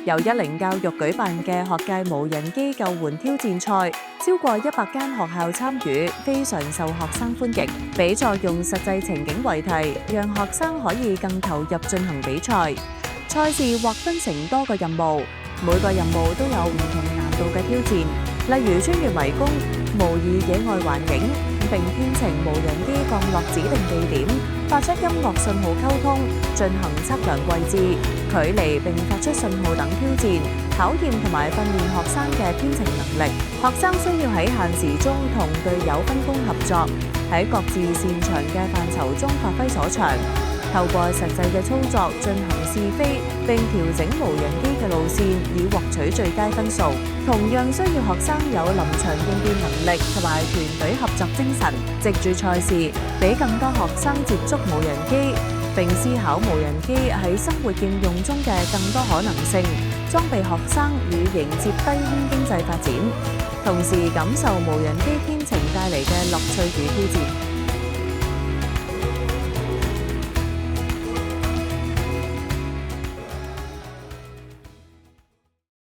由10教育舉辦嘅學界無人機救援挑戰賽，超過100間學校參與，非常受學生歡迎。比賽用實際情景為題，讓學生可以更投入進行比賽。賽事劃分成多個任務，每個任務都有唔同難度嘅挑戰，例如穿越迷宮、模擬野外環境，並編程無人機降落指定地點，發出音樂信號溝通，進行測量位置、距離並發出信號等挑戰，考驗同埋訓練學生嘅編程能力。學生需要喺限時中同隊友分工合作，喺各自擅長嘅範疇中發揮所長。透過實際嘅操作進行試飛，並調整無人機嘅路線，以獲取最佳分數。同樣需要學生有臨場應變能力同埋團隊合作精神。藉住賽事，俾更多學生接觸無人機，並思考無人機喺生活應用中嘅更多可能性，裝備學生以迎接低空經濟發展，同時感受無人機編程帶嚟嘅樂趣與挑戰。